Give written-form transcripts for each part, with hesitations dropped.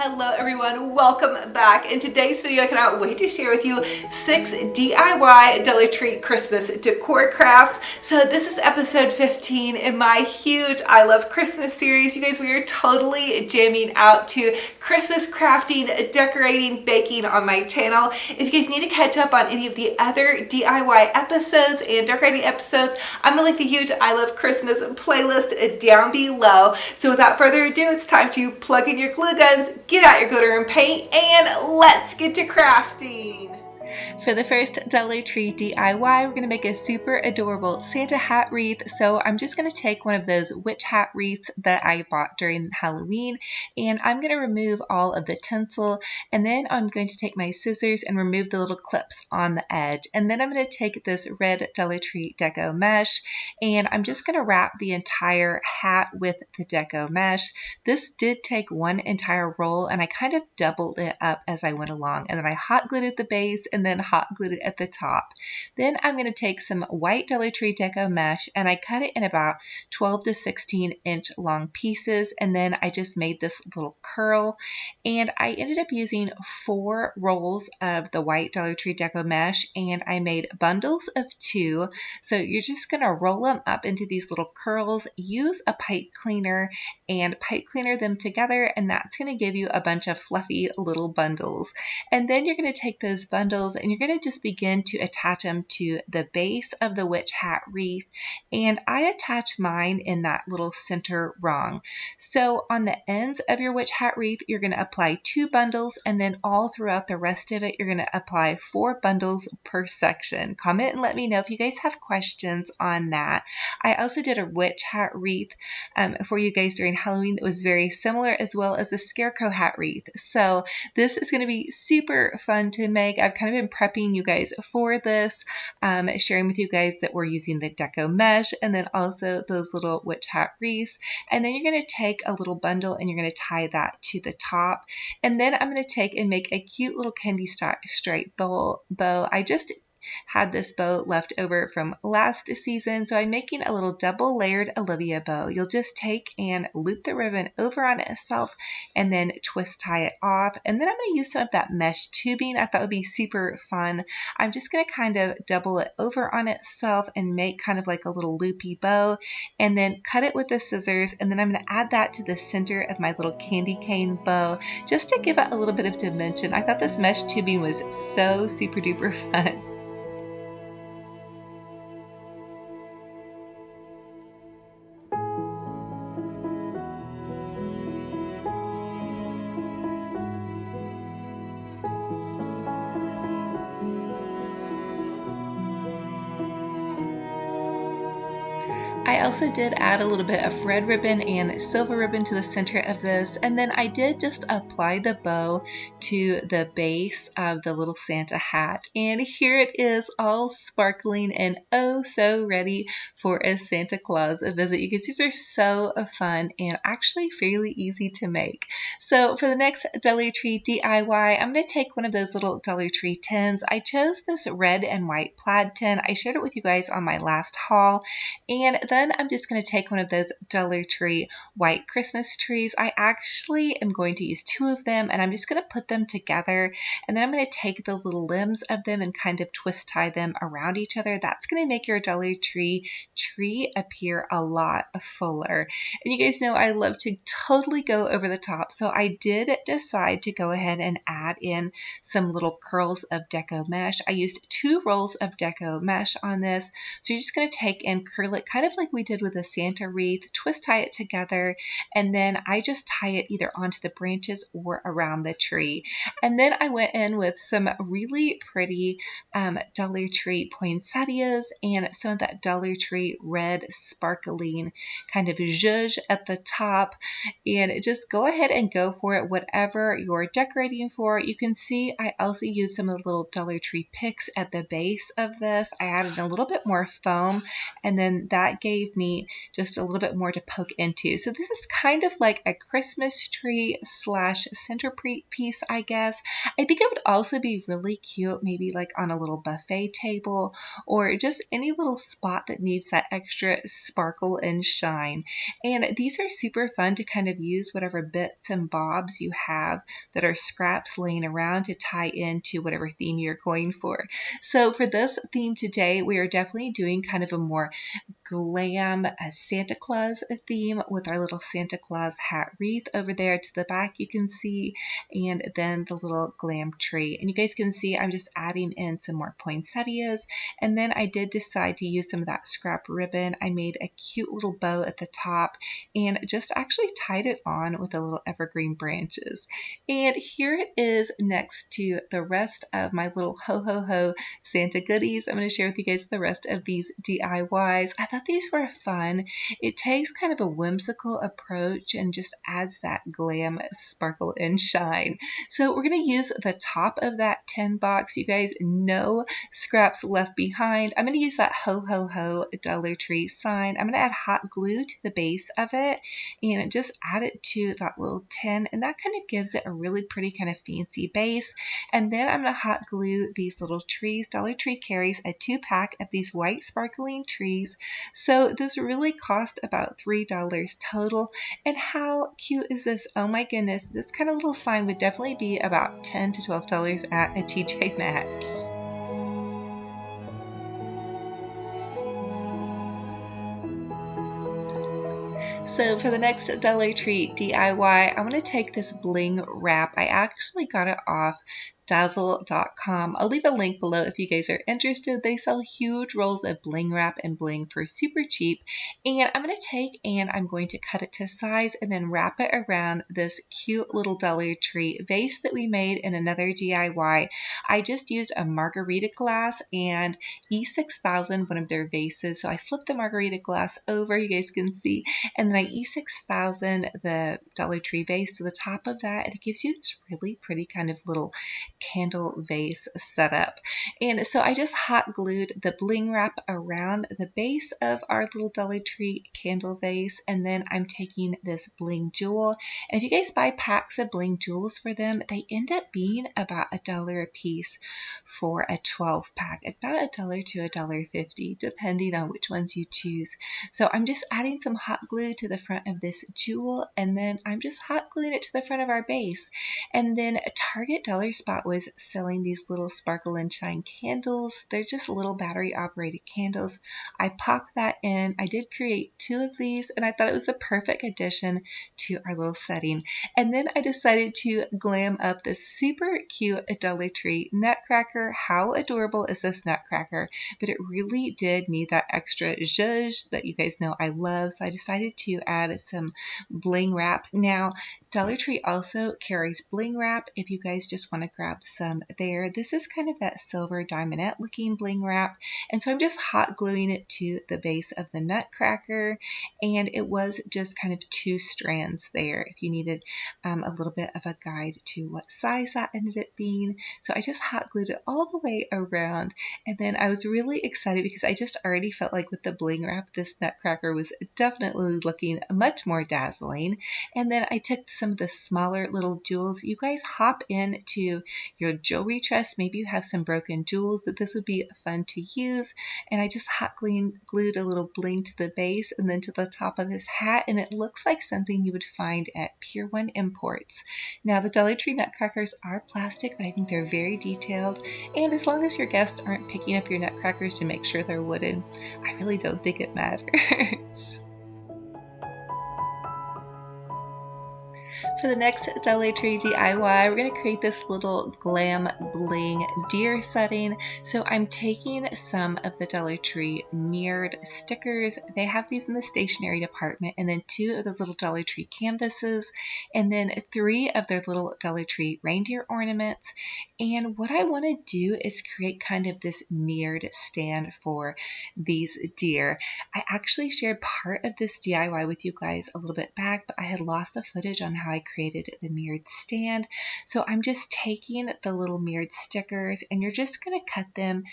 Hello everyone, welcome back. In today's video, I cannot wait to share with you 6 DIY Dollar Tree Christmas decor crafts. So this is episode 15 in my huge I Love Christmas series. You guys, we are totally jamming out to Christmas crafting, decorating, baking on my channel. If you guys need to catch up on any of the other DIY episodes and decorating episodes, I'm gonna link the huge I Love Christmas playlist down below. So without further ado, it's time to plug in your glue guns, get out your glitter and paint, and let's get to crafting. For the first Dollar Tree DIY, we're going to make a super adorable Santa hat wreath. So I'm just going to take one of those witch hat wreaths that I bought during Halloween, and I'm going to remove all of the tinsel, and then I'm going to take my scissors and remove the little clips on the edge. And then I'm going to take this red Dollar Tree deco mesh, and I'm just going to wrap the entire hat with the deco mesh. This did take one entire roll, and I kind of doubled it up as I went along, and then I hot glued at the base and then hot glued it at the top. Then I'm going to take some white Dollar Tree deco mesh, and I cut it in about 12 to 16 inch long pieces, and then I just made this little curl, and I ended up using 4 rolls of the white Dollar Tree deco mesh, and I made bundles of 2. So you're just going to roll them up into these little curls, use a pipe cleaner and pipe cleaner them together, and that's going to give you a bunch of fluffy little bundles. And then you're going to take those bundles and you're going to just begin to attach them to the base of the witch hat wreath, and I attach mine in that little center rung. So on the ends of your witch hat wreath, you're going to apply 2 bundles, and then all throughout the rest of it, you're going to apply 4 bundles per section. Comment and let me know if you guys have questions on that. I also did a witch hat wreath for you guys during Halloween that was very similar, as well as a scarecrow hat wreath. So this is going to be super fun to make. I've kind of been prepping you guys for this, sharing with you guys that we're using the deco mesh and then also those little witch hat wreaths. And then you're going to take a little bundle and you're going to tie that to the top. And then I'm going to take and make a cute little candy stripe bow. I just had this bow left over from last season, so I'm making a little double layered Olivia bow. You'll just take and loop the ribbon over on itself and then twist tie it off, and then I'm going to use some of that mesh tubing. I thought would be super fun. I'm just going to kind of double it over on itself and make kind of like a little loopy bow, and then cut it with the scissors, and then I'm going to add that to the center of my little candy cane bow just to give it a little bit of dimension. I thought this mesh tubing was so super duper fun. I also did add a little bit of red ribbon and silver ribbon to the center of this, and then I did just apply the bow to the base of the little Santa hat, and here it is all sparkling and oh so ready for a Santa Claus visit. You can see these are so fun and actually fairly easy to make. So for the next Dollar Tree DIY, I'm going to take one of those little Dollar Tree tins. I chose this red and white plaid tin. I shared it with you guys on my last haul, and then I'm just going to take one of those Dollar Tree white Christmas trees. I actually am going to use 2 of them, and I'm just going to put them together, and then I'm going to take the little limbs of them and kind of twist tie them around each other. That's going to make your Dollar Tree tree appear a lot fuller. And you guys know I love to totally go over the top, so I did decide to go ahead and add in some little curls of deco mesh. I used 2 rolls of deco mesh on this, so you're just going to take and curl it kind of like we did with a Santa wreath, twist tie it together, and then I just tie it either onto the branches or around the tree. And then I went in with some really pretty Dollar Tree poinsettias and some of that Dollar Tree red sparkling kind of zhuzh at the top, and just go ahead and go for it whatever you're decorating for. You can see I also used some of the little Dollar Tree picks at the base of this. I added a little bit more foam, and then that gave gave me just a little bit more to poke into. So this is kind of like a Christmas tree slash centerpiece, I guess. I think it would also be really cute, maybe like on a little buffet table or just any little spot that needs that extra sparkle and shine. And these are super fun to kind of use whatever bits and bobs you have that are scraps laying around to tie into whatever theme you're going for. So for this theme today, we are definitely doing kind of a more glam Santa Claus theme with our little Santa Claus hat wreath over there to the back you can see, and then the little glam tree. And you guys can see I'm just adding in some more poinsettias, and then I did decide to use some of that scrap ribbon. I made a cute little bow at the top and just actually tied it on with the little evergreen branches. And here it is next to the rest of my little ho ho ho Santa goodies. I'm going to share with you guys the rest of these DIYs. I thought these were fun. It takes kind of a whimsical approach and just adds that glam, sparkle, and shine. So we're going to use the top of that tin box. You guys, no scraps left behind. I'm going to use that ho ho ho Dollar Tree sign. I'm going to add hot glue to the base of it and just add it to that little tin, and that kind of gives it a really pretty kind of fancy base. And then I'm going to hot glue these little trees. Dollar Tree carries a 2-pack of these white sparkling trees. So this really cost about $3 total. And how cute is this? Oh my goodness, this kind of little sign would definitely be about $10 to $12 at a TJ Maxx. So for the next Dollar Tree DIY, I'm going to take this bling wrap. I actually got it off Dazzle.com. I'll leave a link below if you guys are interested. They sell huge rolls of bling wrap and bling for super cheap. And I'm going to take and I'm going to cut it to size and then wrap it around this cute little Dollar Tree vase that we made in another DIY. I just used a margarita glass and E6000, one of their vases. So I flipped the margarita glass over, you guys can see, and then I E6000 the Dollar Tree vase to the top of that, and it gives you this really pretty kind of little candle vase setup. And so I just hot glued the bling wrap around the base of our little Dollar Tree candle vase, and then I'm taking this bling jewel. And if you guys buy packs of bling jewels for them, they end up being about $1 a piece for a 12-pack, about $1 to $1.50 depending on which ones you choose. So I'm just adding some hot glue to the front of this jewel, and then I'm just hot gluing it to the front of our base. And then Target Dollar Spot was selling these little sparkle and shine candles. They're just little battery operated candles. I popped that in. I did create 2 of these, and I thought it was the perfect addition to our little setting. And then I decided to glam up this super cute Dollar Tree nutcracker. How adorable is this nutcracker? But it really did need that extra zhuzh that you guys know I love, so I decided to add some bling wrap. Now, Dollar Tree also carries bling wrap if you guys just want to grab some there. This is kind of that silver diamondette looking bling wrap, and so I'm just hot gluing it to the base of the nutcracker, and it was just kind of 2 strands there if you needed a little bit of a guide to what size that ended up being. So I just hot glued it all the way around, and then I was really excited because I just already felt like with the bling wrap this nutcracker was definitely looking much more dazzling. And then I took some of the smaller little jewels. You guys hop into your jewelry chest. Maybe you have some broken jewels that this would be fun to use. And I just hot glued a little bling to the base and then to the top of his hat, and it looks like something you would find at Pier 1 Imports. Now the Dollar Tree nutcrackers are plastic, but I think they're very detailed, and as long as your guests aren't picking up your nutcrackers to make sure they're wooden, I really don't think it matters. For the next Dollar Tree DIY, we're going to create this little glam bling deer setting. So I'm taking some of the Dollar Tree mirrored stickers. They have these in the stationery department, and then 2 of those little Dollar Tree canvases, and then 3 of their little Dollar Tree reindeer ornaments. And what I want to do is create kind of this mirrored stand for these deer. I actually shared part of this DIY with you guys a little bit back, but I had lost the footage on how I created the mirrored stand. So I'm just taking the little mirrored stickers, and you're just going to cut them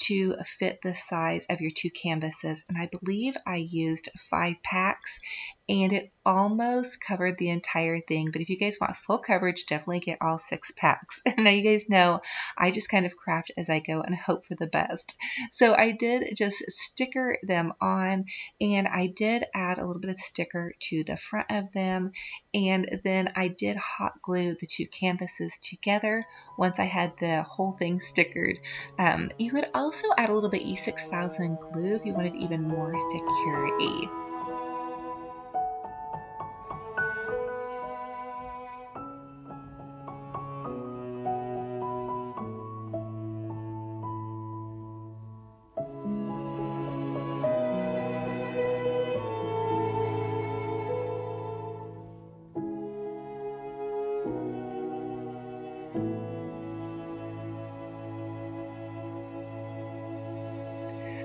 to fit the size of your 2 canvases. And I believe I used 5 packs, and it almost covered the entire thing. But if you guys want full coverage, definitely get all 6 packs. And now you guys know I just kind of craft as I go and hope for the best. So I did just sticker them on, and I did add a little bit of sticker to the front of them, and then I did hot glue the 2 canvases together once I had the whole thing stickered. You could also add a little bit E6000 glue if you wanted even more security.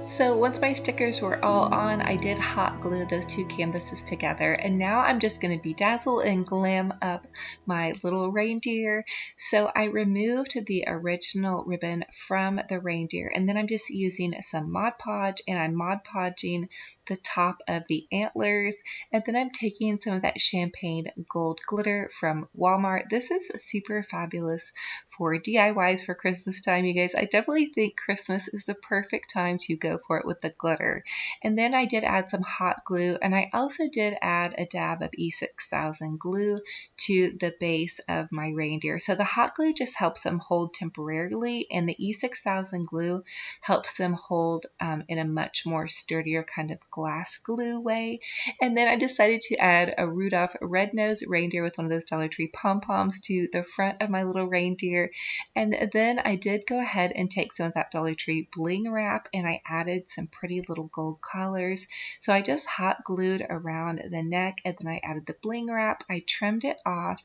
So once my stickers were all on, I did hot glue those 2 canvases together, and now I'm just going to bedazzle and glam up my little reindeer. So I removed the original ribbon from the reindeer, and then I'm just using some Mod Podge, and I'm Mod Podging the top of the antlers, and then I'm taking some of that champagne gold glitter from Walmart. This is super fabulous for DIYs for Christmas time, you guys. I definitely think Christmas is the perfect time to go for it with the glitter. And then I did add some hot glue, and I also did add a dab of E6000 glue to the base of my reindeer. So the hot glue just helps them hold temporarily, and the E6000 glue helps them hold in a much more sturdier kind of glass glue way. And then I decided to add a Rudolph red-nosed reindeer with one of those Dollar Tree pom-poms to the front of my little reindeer. And then I did go ahead and take some of that Dollar Tree bling wrap, and I added some pretty little gold collars. So I just hot glued around the neck, and then I added the bling wrap. I trimmed it off,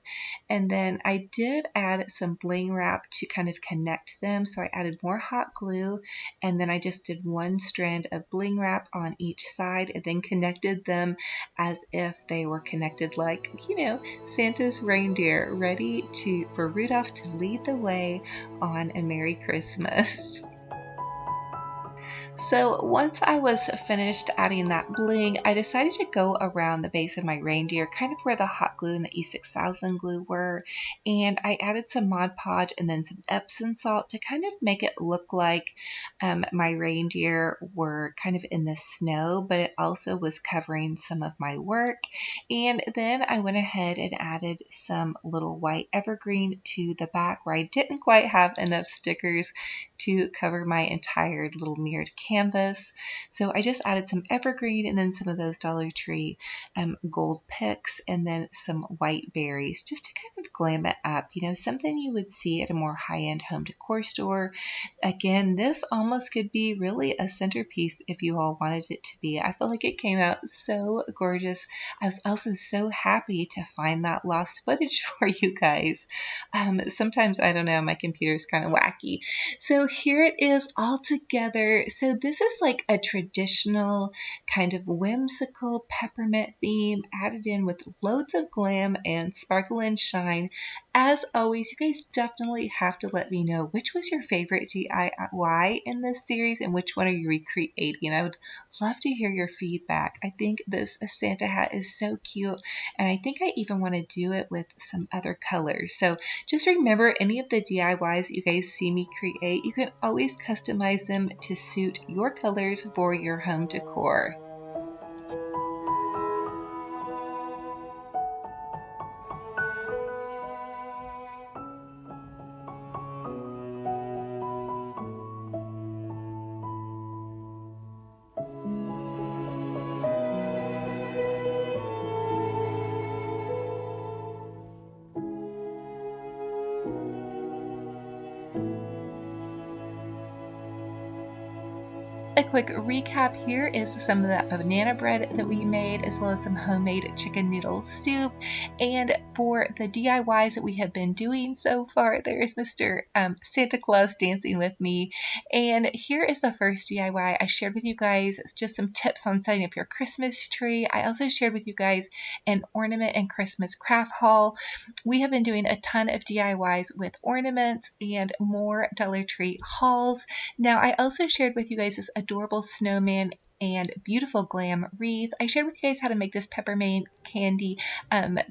and then I did add some bling wrap to kind of connect them. So I added more hot glue, and then I just did one strand of bling wrap on each side, and then connected them as if they were connected, like, you know, Santa's reindeer, ready for Rudolph to lead the way on a Merry Christmas. So once I was finished adding that bling, I decided to go around the base of my reindeer, kind of where the hot glue and the E6000 glue were, and I added some Mod Podge and then some Epsom salt to kind of make it look like my reindeer were kind of in the snow, but it also was covering some of my work. And then I went ahead and added some little white evergreen to the back where I didn't quite have enough stickers to cover my entire little mirrored canvas. So I just added some evergreen and then some of those Dollar Tree gold picks, and then some white berries just to kind of glam it up, you know, something you would see at a more high-end home decor store. Again, this almost could be really a centerpiece if you all wanted it to be. I feel like it came out so gorgeous. I was also so happy to find that lost footage for you guys. Sometimes, I don't know, my computer's kind of wacky. So here it is all together. So this is like a traditional kind of whimsical peppermint theme added in with loads of glam and sparkle and shine. As always, you guys definitely have to let me know which was your favorite DIY in this series and which one are you recreating. I would love to hear your feedback. I think this Santa hat is so cute, and I think I even want to do it with some other colors. So just remember, any of the DIYs you guys see me create, you can always customize them to suit your colors for your home decor. a quick recap, here is some of that banana bread that we made, as well as some homemade chicken noodle soup. And for the DIYs that we have been doing so far, there is Mr. Santa Claus dancing with me. And here is the first DIY. I shared with you guys just some tips on setting up your Christmas tree. I also shared with you guys an ornament and Christmas craft haul. We have been doing a ton of DIYs with ornaments and more Dollar Tree hauls. Now, I also shared with you guys this adorable snowman and beautiful glam wreath. I shared with you guys how to make this peppermint candy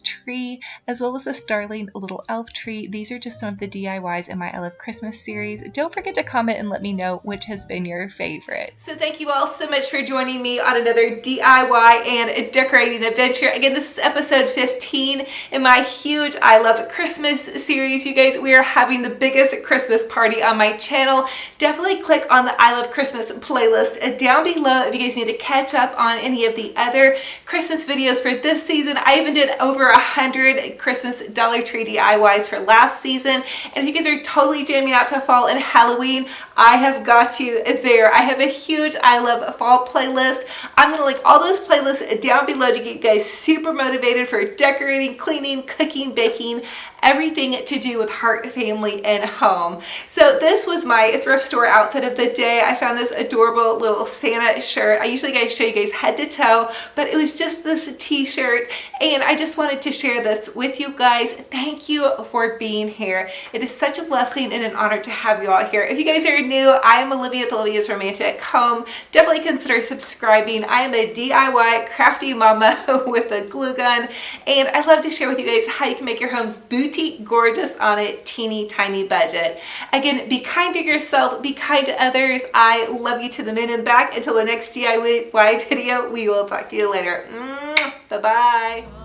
tree, as well as a starling little elf tree. These are just some of the DIYs in my I Love Christmas series. Don't forget to comment and let me know which has been your favorite. So thank you all so much for joining me on another DIY and decorating adventure. Again, this is episode 15 in my huge I Love Christmas series. You guys, we are having the biggest Christmas party on my channel. Definitely click on the I Love Christmas playlist down below if you guys need to catch up on any of the other Christmas videos for this season. I even did over 100 Christmas Dollar Tree DIYs for last season. And if you guys are totally jamming out to fall and Halloween, I have got you there. I have a huge I Love Fall playlist. I'm going to link all those playlists down below to get you guys super motivated for decorating, cleaning, cooking, baking, everything to do with heart, family, and home. So this was my thrift store outfit of the day. I found this adorable little Santa shirt. I usually show you guys head to toe, but it was just this t-shirt, and I just wanted to share this with you guys. Thank you for being here. It is such a blessing and an honor to have you all here. If you guys are new, I am Olivia with Olivia's Romantic Home. Definitely consider subscribing. I am a DIY crafty mama with a glue gun, and I love to share with you guys how you can make your homes boutique gorgeous on a teeny tiny budget. Again, be kind to yourself, be kind to others. I love you to the moon and back. Until the next DIY video, we will talk to you later. Bye-bye.